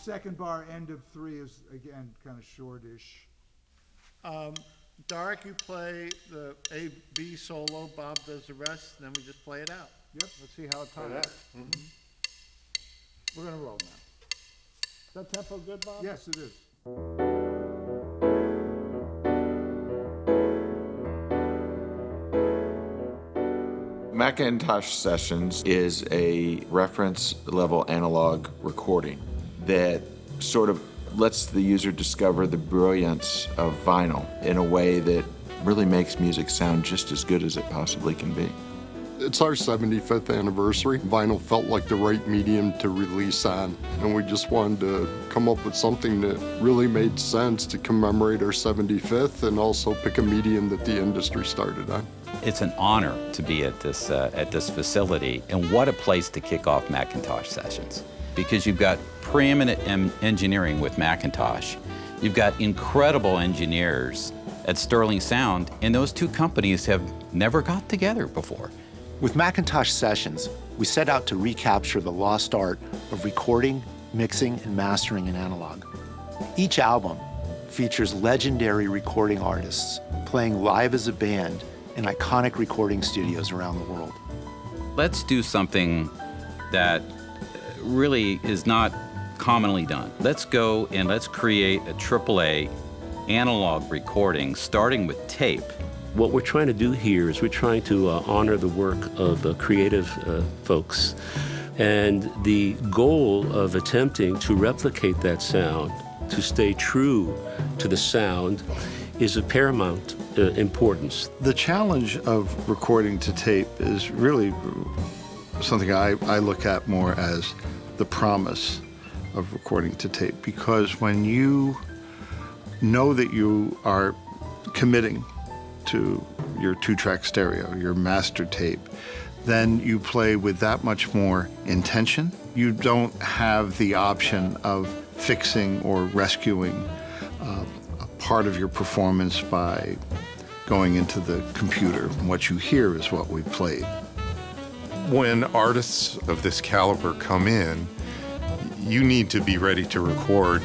second bar, end of 3 is, again, kind of shortish. Dark, you play the A, B solo, Bob does the rest, and then we just play it out. Yep. Let's see how it ties. We're gonna roll now. Is that tempo good, Bob? Yes, it is. McIntosh Sessions is a reference level analog recording that sort of lets the user discover the brilliance of vinyl in a way that really makes music sound just as good as it possibly can be. It's our 75th anniversary. Vinyl felt like the right medium to release on, and we just wanted to come up with something that really made sense to commemorate our 75th and also pick a medium that the industry started on. It's an honor to be at this facility, and what a place to kick off McIntosh Sessions, because you've got preeminent engineering with McIntosh. You've got incredible engineers at Sterling Sound, and those two companies have never got together before. With McIntosh Sessions, we set out to recapture the lost art of recording, mixing, and mastering in analog. Each album features legendary recording artists playing live as a band in iconic recording studios around the world. Let's do something that really is not commonly done. Let's go and let's create a AAA analog recording, starting with tape. What we're trying to do here is we're trying to honor the work of creative folks. And the goal of attempting to replicate that sound, to stay true to the sound, is of paramount importance. The challenge of recording to tape is really something I look at more as the promise of recording to tape, because when you know that you are committing to your 2-track stereo, your master tape, then you play with that much more intention. You don't have the option of fixing or rescuing a part of your performance by going into the computer. What you hear is what we played. When artists of this caliber come in, you need to be ready to record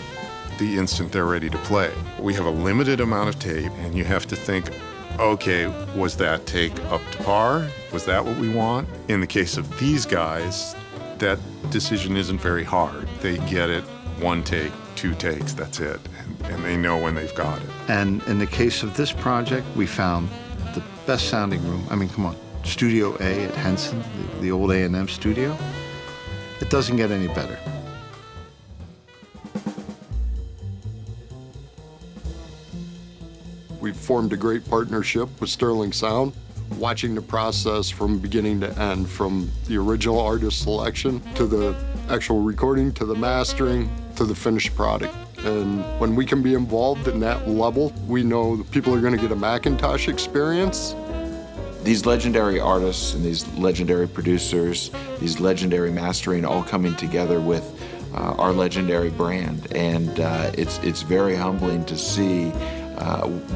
the instant they're ready to play. We have a limited amount of tape, and you have to think, okay, was that take up to par? Was that what we want? In the case of these guys, that decision isn't very hard. They get it, 1 take, 2 takes, that's it. And they know when they've got it. And in the case of this project, we found the best sounding room. I mean, come on, Studio A at Henson, the old A&M studio. It doesn't get any better. We've formed a great partnership with Sterling Sound, watching the process from beginning to end, from the original artist selection to the actual recording to the mastering to the finished product. And when we can be involved in that level, we know that people are going to get a McIntosh experience. These legendary artists and these legendary producers, these legendary mastering, all coming together with our legendary brand. And it's very humbling to see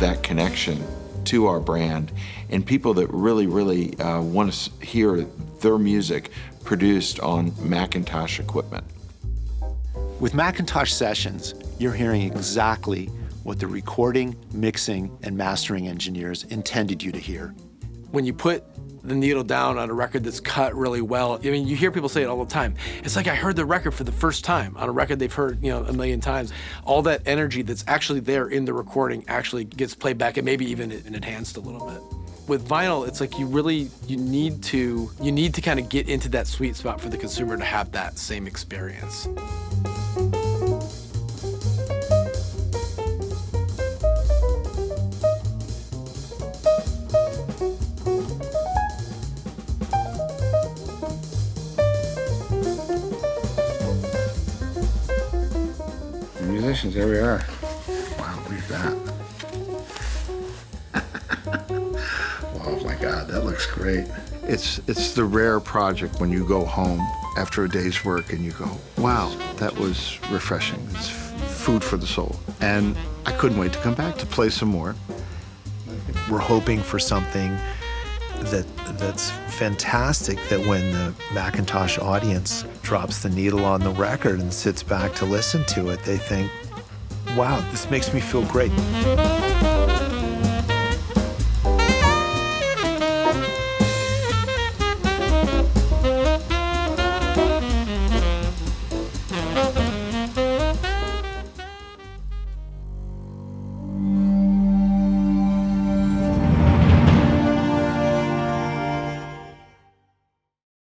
that connection to our brand, and people that really want to hear their music produced on McIntosh equipment. With McIntosh Sessions, you're hearing exactly what the recording, mixing, and mastering engineers intended you to hear. When you put the needle down on a record that's cut really well, I mean, you hear people say it all the time. It's like I heard the record for the first time on a record they've heard, a million times. All that energy that's actually there in the recording actually gets played back and maybe even enhanced a little bit. With vinyl, it's like you need to kind of get into that sweet spot for the consumer to have that same experience. Musicians, there we are. Wow, look at that. Oh my God, that looks great. It's the rare project when you go home after a day's work and you go, wow, that was refreshing. It's food for the soul. And I couldn't wait to come back to play some more. We're hoping for something that's fantastic, that when the McIntosh audience drops the needle on the record and sits back to listen to it, they think, wow, this makes me feel great.